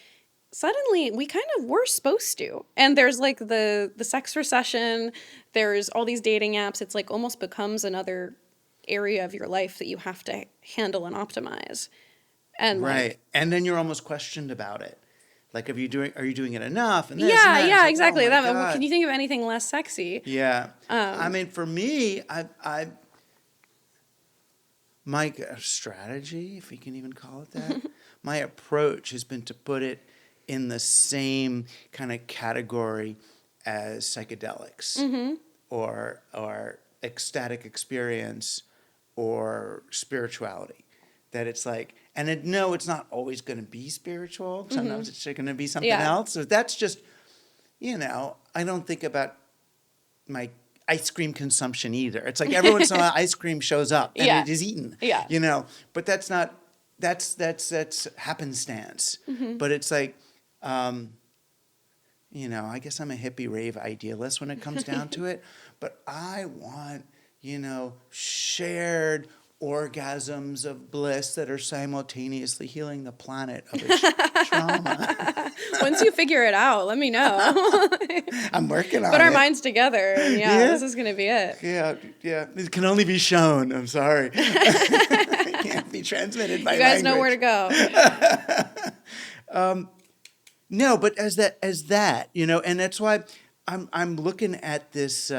Suddenly, we kind of were supposed to. And there's like the sex recession. There's all these dating apps. It's like almost becomes another area of your life that you have to handle and optimize. And like,
and then you're almost questioned about it. Like, are you doing it enough? And this,
yeah,
and that.
yeah,
Like,
exactly.
oh my
That,
God.
can you think of anything less sexy?
Yeah. I mean, for me, my strategy, if we can even call it that, my approach has been to put it in the same kind of category as psychedelics or ecstatic experience or spirituality. That it's like, and it's not always going to be spiritual. Sometimes it's going to be something else. So that's just, I don't think about my ice cream consumption either. It's like every once in a while ice cream shows up and it is eaten. Yeah. But that's not, that's happenstance. But it's like, I guess I'm a hippie rave idealist when it comes down to it. But I want, shared orgasms of bliss that are simultaneously healing the planet of its trauma.
Once you figure it out, let me know.
I'm working on it.
Put our minds together. And this is going to be it.
Yeah. It can only be shown. I'm sorry. It can't be transmitted by language.
You guys know where to go.
No, but as that, and that's why I'm looking at this,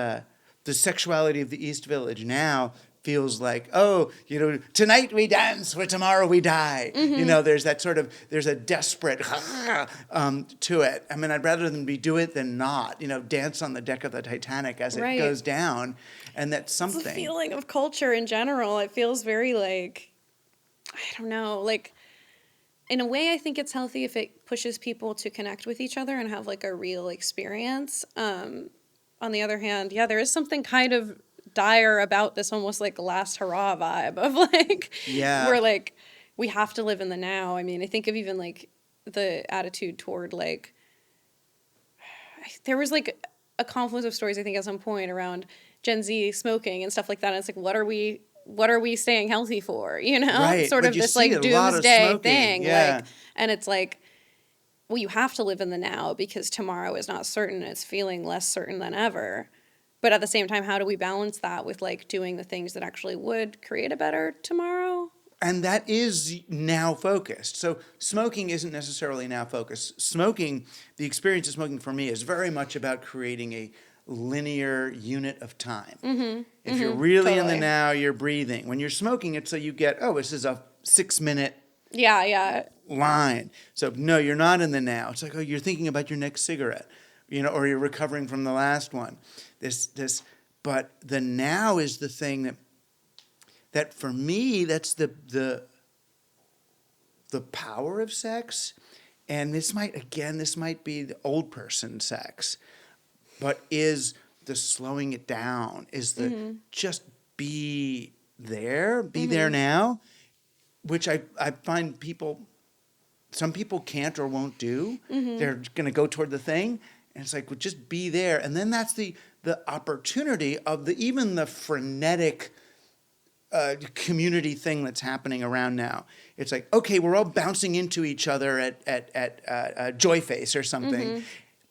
the sexuality of the East Village now feels like, tonight we dance, for tomorrow we die. There's that sort of, there's a desperate to it. I mean, I'd rather than do it than not, dance on the deck of the Titanic as it goes down. And that's something.
It's a feeling of culture in general. It feels very like, I don't know, like, in a way, I think it's healthy if it pushes people to connect with each other and have like a real experience. On the other hand, there is something kind of dire about this almost like last hurrah vibe of like, we're like, we have to live in the now. I mean, I think of even like the attitude toward like, there was like a confluence of stories, I think, at some point around Gen Z smoking and stuff like that. And it's like, what are we staying healthy for? Sort of this like doomsday thing. Like, and it's like, well, you have to live in the now because tomorrow is not certain. It's feeling less certain than ever. But at the same time, how do we balance that with like doing the things that actually would create a better tomorrow?
And that is now focused. So smoking isn't necessarily now focused. Smoking, the experience of smoking for me is very much about creating a linear unit of time. If you're really in the now, you're breathing. When you're smoking, it's so you get, this is a 6-minute line. So no, you're not in the now. It's like, you're thinking about your next cigarette, or you're recovering from the last one. But the now is the thing that for me, that's the power of sex. And this might be the old person sex, but is the slowing it down, is the just be there now, which I find some people can't or won't do. They're going to go toward the thing. And it's like, well, just be there. And then that's the opportunity of even the frenetic community thing that's happening around now. It's like, okay, we're all bouncing into each other at Joy Face or something.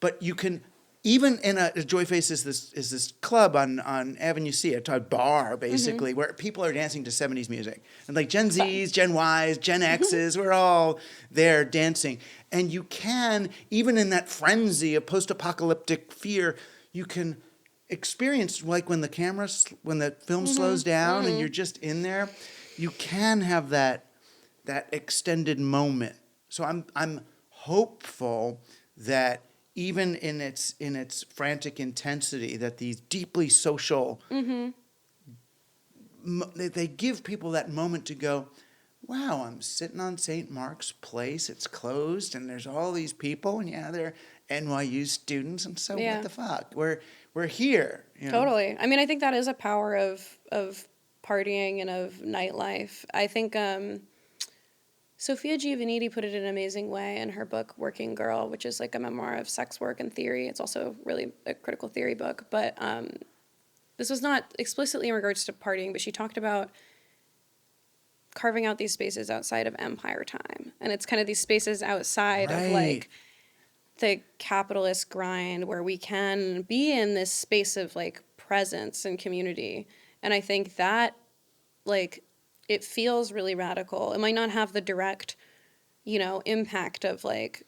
but you can, even in a Joy Face is this club on Avenue C, a bar basically, where people are dancing to 70s music. And like Gen Zs, Gen Ys, Gen Xs, we're all there dancing. And you can, even in that frenzy of post-apocalyptic fear, you can experience, like when the film slows down and you're just in there, you can have that extended moment. So I'm hopeful that even in its frantic intensity, that these deeply social, they give people that moment to go, wow, I'm sitting on St. Mark's Place, it's closed, and there's all these people, and yeah, they're NYU students, and so what the fuck? We're here. You know?
Totally. I mean, I think that is a power of partying and of nightlife. I think Sophia Giovannitti put it in an amazing way in her book Working Girl, which is like a memoir of sex work and theory. It's also really a critical theory book, but this was not explicitly in regards to partying, but she talked about carving out these spaces outside of empire time. And it's kind of these spaces outside of like the capitalist grind where we can be in this space of like presence and community. And I think that like it feels really radical. It might not have the direct, impact of like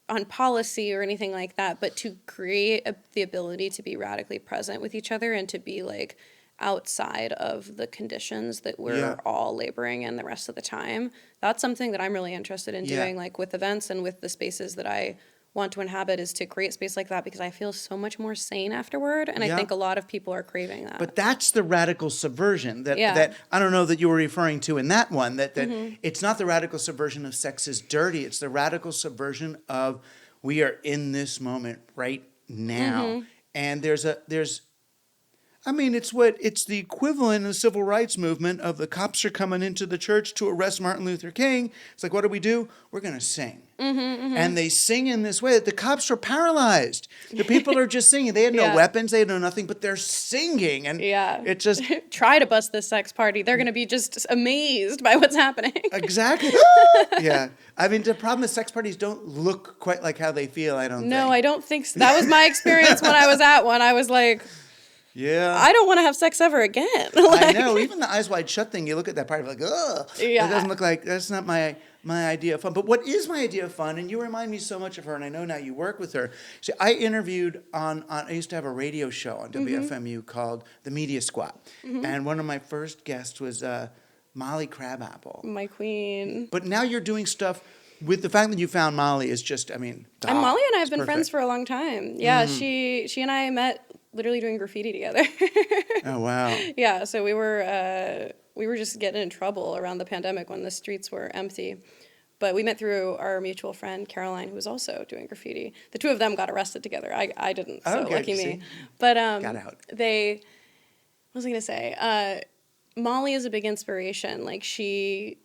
on policy or anything like that, but to create the ability to be radically present with each other and to be like outside of the conditions that we're all laboring in the rest of the time. That's something that I'm really interested in doing, like with events and with the spaces that I want to inhabit, is to create space like that because I feel so much more sane afterward. And I think a lot of people are craving that.
But that's the radical subversion that I don't know that you were referring to in that one, that it's not the radical subversion of sex is dirty. It's the radical subversion of we are in this moment right now. And it's the equivalent in the civil rights movement of the cops are coming into the church to arrest Martin Luther King. It's like, what do? We're going to sing. And they sing in this way that the cops are paralyzed. The people are just singing. They had no weapons. They had no nothing, but they're singing. And it just...
Try to bust this sex party. They're going to be just amazed by what's happening.
Exactly. I mean, the problem is sex parties don't look quite like how they feel, I don't think.
No, I don't think so. That was my experience when I was at one. I was like...
Yeah.
I don't want to have sex ever again.
I know. Even the Eyes Wide Shut thing, you look at that part of like, ugh.
Yeah.
It doesn't look like, that's not my idea of fun. But what is my idea of fun, and you remind me so much of her, and I know now you work with her. See, I interviewed I used to have a radio show on WFMU called The Media Squad. And one of my first guests was Molly Crabapple.
My queen.
But now you're doing stuff with the fact that you found Molly is just,
and Molly and I have been friends for a long time. Yeah, she and I met literally doing graffiti together.
Oh, wow.
Yeah, so we were just getting in trouble around the pandemic when the streets were empty. But we met through our mutual friend, Caroline, who was also doing graffiti. The two of them got arrested together. I didn't, so lucky me. But
got out.
What was I going to say? Molly is a big inspiration. Like, she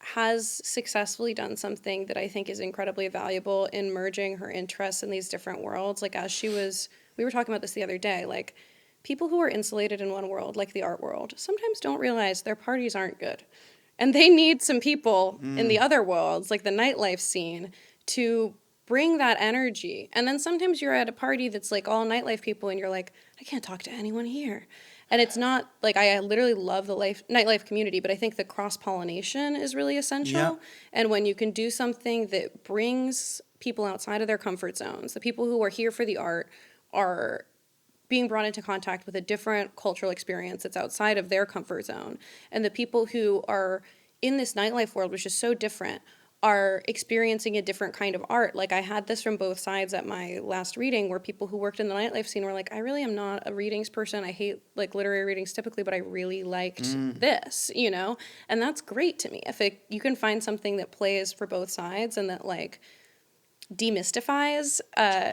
has successfully done something that I think is incredibly valuable in merging her interests in these different worlds. Like, we were talking about this the other day, like, people who are insulated in one world, like the art world, sometimes don't realize their parties aren't good. And they need some people in the other worlds, like the nightlife scene, to bring that energy. And then sometimes you're at a party that's like all nightlife people and you're like, I can't talk to anyone here. And it's not, like, I literally love the nightlife community, but I think the cross-pollination is really essential. Yeah. And when you can do something that brings people outside of their comfort zones, the people who are here for the art are being brought into contact with a different cultural experience that's outside of their comfort zone. And the people who are in this nightlife world, which is so different, are experiencing a different kind of art. Like, I had this from both sides at my last reading, where people who worked in the nightlife scene were like, I really am not a readings person. I hate, like, literary readings typically, but I really liked this, And that's great to me. If you can find something that plays for both sides and that, like, demystifies.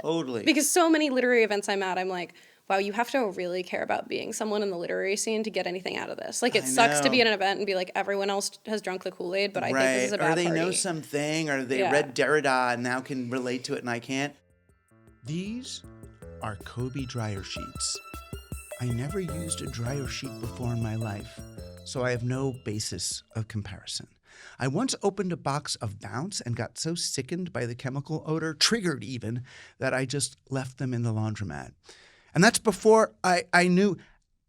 Totally.
Because so many literary events I'm at, I'm like, wow, you have to really care about being someone in the literary scene to get anything out of this. Like, it sucks to be at an event and be like, everyone else has drunk the Kool-Aid, but I think this is a bad party.
Or they know something, or they read Derrida and now can relate to it and I can't. These are Kobe dryer sheets. I never used a dryer sheet before in my life, so I have no basis of comparison. I once opened a box of Bounce and got so sickened by the chemical odor, triggered even, that I just left them in the laundromat. And that's before I knew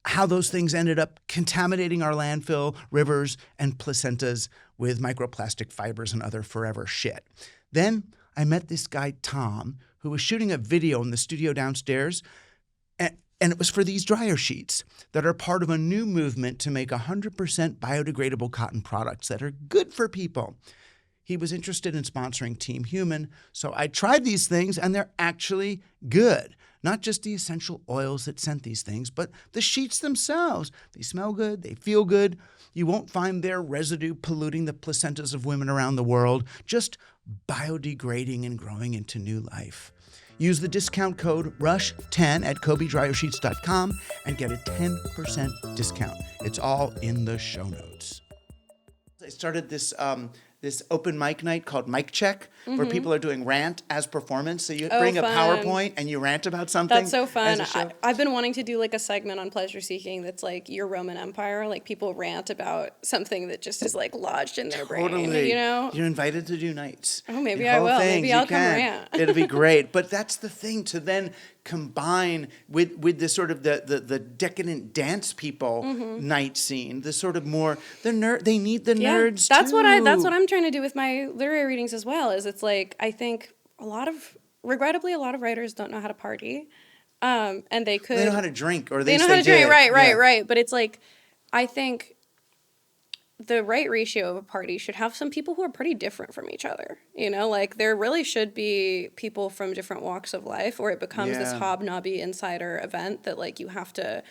how those things ended up contaminating our landfill, rivers, and placentas with microplastic fibers and other forever shit. Then I met this guy, Tom, who was shooting a video in the studio downstairs, and it was for these dryer sheets that are part of a new movement to make 100% biodegradable cotton products that are good for people. He was interested in sponsoring Team Human, so I tried these things, and they're actually good. Not just the essential oils that scent these things, but the sheets themselves. They smell good, they feel good. You won't find their residue polluting the placentas of women around the world, just biodegrading and growing into new life. Use the discount code RUSH10 at KobeDryerSheets.com and get a 10% discount. It's all in the show notes. I started this open mic night called Mic Check, where people are doing rant as performance. So you bring a PowerPoint and you rant about something.
That's so fun. I've been wanting to do like a segment on pleasure seeking that's like your Roman Empire. Like people rant about something that just is like lodged in their brain. You know?
You're invited to do nights.
Oh, maybe I will. Maybe I'll come rant.
It'll be great. But that's the thing, to then combine with the sort of the decadent dance people night scene, the sort of more they need the nerds
that's
too.
That's what I'm trying to do with my literary readings as well. Is it's like I think regrettably a lot of writers don't know how to party, and they know
how to drink, or
they know how to drink. Right. But it's like I think the right ratio of a party should have some people who are pretty different from each other. You know, like there really should be people from different walks of life, or it becomes this hobnobby insider event that like you have to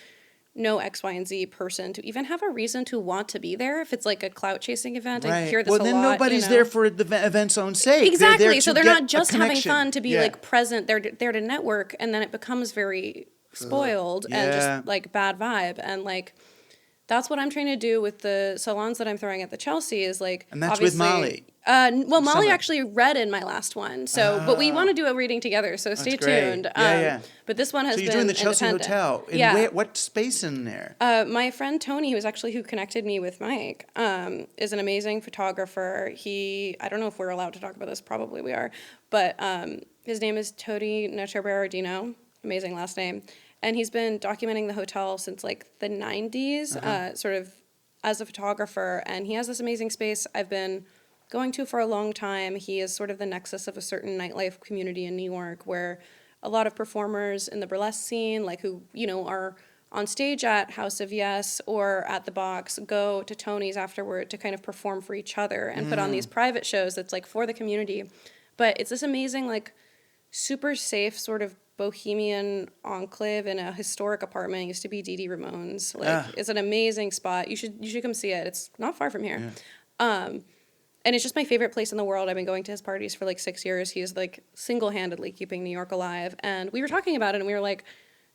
know X, Y, and Z person to even have a reason to want to be there. If it's like a clout chasing event, I hear this a lot.
Well, then nobody's there for the event's own sake.
Exactly. So they're not just having fun to be like present. They're there to network, and then it becomes very spoiled and just like bad vibe. And like that's what I'm trying to do with the salons that I'm throwing at the Chelsea is like,
and that's with Molly.
Molly actually read in my last one. So, but we want to do a reading together. So stay tuned. But this one has been. So you're doing the Chelsea Hotel.
What space in there?
My friend Tony, who connected me with Mike, is an amazing photographer. I don't know if we're allowed to talk about this. Probably we are. But his name is Tony Notarberardino. Amazing last name. And he's been documenting the hotel since like the 90s, sort of as a photographer. And he has this amazing space I've been going to for a long time. He is sort of the nexus of a certain nightlife community in New York where a lot of performers in the burlesque scene, like who, you know, are on stage at House of Yes or at the Box, go to Tony's afterward to kind of perform for each other and put on these private shows that's like for the community. But it's this amazing, like super safe sort of bohemian enclave in a historic apartment. It used to be Dee Dee Ramone's. Like, it's an amazing spot. You should come see it. It's not far from here. And it's just my favorite place in the world. I've been going to his parties for like 6 years. He's like single-handedly keeping New York alive. And we were talking about it, and we were like,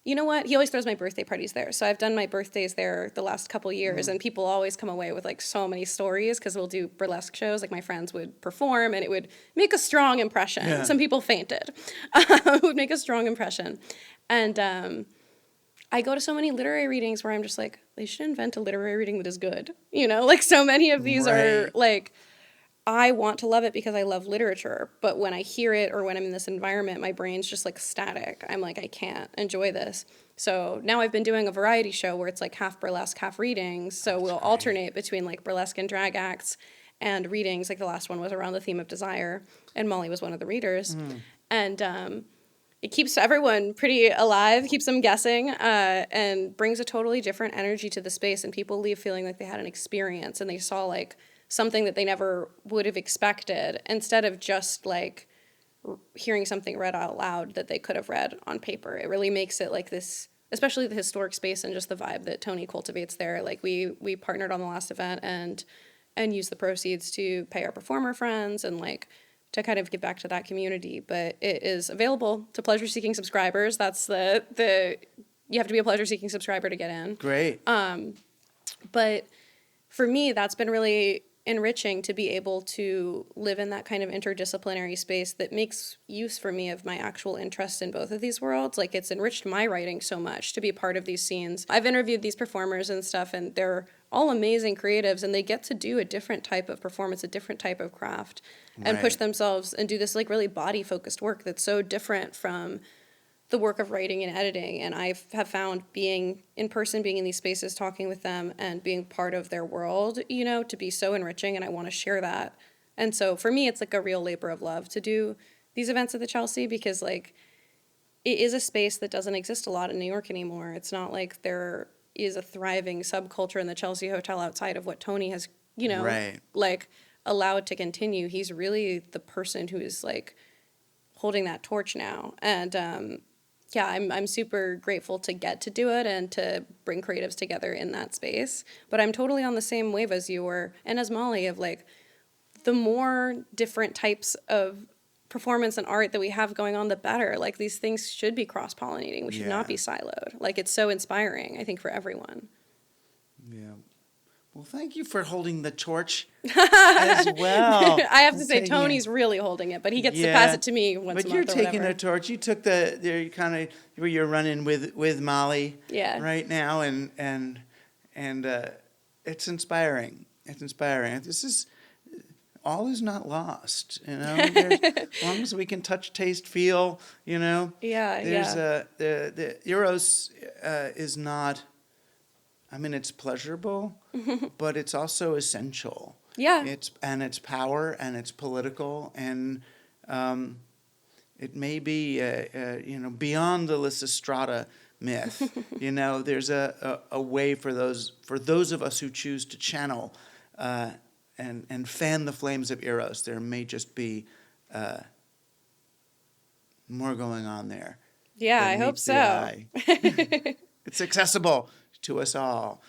you know what? He always throws my birthday parties there. So I've done my birthdays there the last couple years, and people always come away with like so many stories because we'll do burlesque shows. Like my friends would perform, and it would make a strong impression. Yeah. Some people fainted. It would make a strong impression. And I go to so many literary readings where I'm just like, they should invent a literary reading that is good. You know, like so many of these are like, I want to love it because I love literature, but when I hear it or when I'm in this environment, my brain's just like static. I'm like, I can't enjoy this. So now I've been doing a variety show where it's like half burlesque, half readings. So we'll alternate between like burlesque and drag acts and readings. Like the last one was around the theme of desire, and Molly was one of the readers. And it keeps everyone pretty alive, keeps them guessing, and brings a totally different energy to the space. And people leave feeling like they had an experience and they saw like something that they never would have expected, instead of just like hearing something read out loud that they could have read on paper. It really makes it like this, especially the historic space and just the vibe that Tony cultivates there. Like we partnered on the last event and used the proceeds to pay our performer friends and like to kind of give back to that community. But it is available to pleasure-seeking subscribers. That's the you have to be a pleasure-seeking subscriber to get in.
Great.
But for me, that's been really enriching to be able to live in that kind of interdisciplinary space that makes use for me of my actual interest in both of these worlds. Like it's enriched my writing so much to be a part of these scenes. I've interviewed these performers and stuff, and they're all amazing creatives, and they get to do a different type of performance, a different type of craft, and push themselves and do this like really body focused work that's so different from the work of writing and editing. And I have found being in person, being in these spaces, talking with them and being part of their world, you know, to be so enriching, and I want to share that. And so for me, it's like a real labor of love to do these events at the Chelsea, because like it is a space that doesn't exist a lot in New York anymore. It's not like there is a thriving subculture in the Chelsea Hotel outside of what Tony has, you know, like allowed to continue. He's really the person who is like holding that torch now. And yeah, I'm super grateful to get to do it and to bring creatives together in that space. But I'm totally on the same wave as you were, and as Molly, of like the more different types of performance and art that we have going on, the better. Like these things should be cross-pollinating. We should not be siloed. Like it's so inspiring, I think, for everyone. Yeah.
Well, thank you for holding the torch as well.
I have to say, Tony's really holding it, but he gets to pass it to me once a month.
But you're taking a torch. You took you're running with Molly right now, and it's inspiring. It's inspiring. All is not lost, you know. As long as we can touch, taste, feel, you know. The Eros is not. I mean, it's pleasurable, but it's also essential. Yeah. It's power, and it's political, and it may be beyond the Lysistrata myth. You know, there's a way for those of us who choose to channel. And fan the flames of Eros. There may just be more going on there.
Yeah, I hope so.
It's accessible to us all.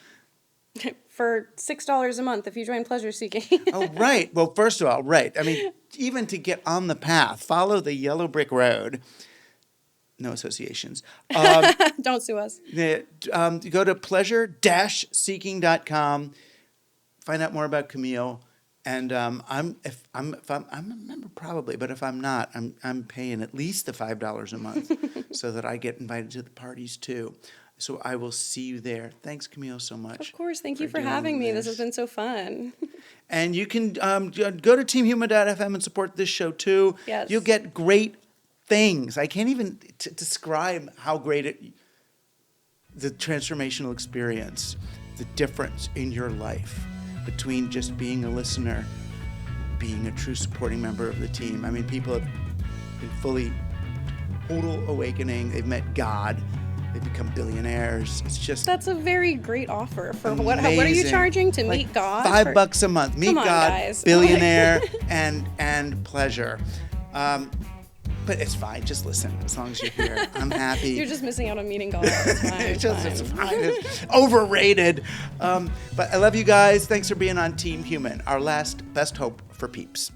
For $6 a month if you join Pleasure Seeking.
Oh, right. Well, first of all, right. I mean, even to get on the path, follow the yellow brick road. No associations.
Don't sue us.
Go to pleasure-seeking.com. Find out more about Camille, and I'm a member probably, but if I'm not, I'm paying at least the $5 a month so that I get invited to the parties too. So I will see you there. Thanks, Camille, so much.
Of course, thank you for having me. This has been so fun.
And you can go to teamhuman.fm and support this show too. Yes. You'll get great things. I can't even describe how great the transformational experience, the difference in your life between just being a listener, being a true supporting member of the team. I mean, people have been total awakening. They've met God. They've become billionaires. It's just
that's a very great offer for what are you charging to meet God?
$5 a month. Meet God, guys. Billionaire, and pleasure. But it's fine. Just listen. As long as you're here, I'm happy.
You're just missing out on meeting God. It's fine.
It's fine. It's overrated. But I love you guys. Thanks for being on Team Human. Our last best hope for peeps.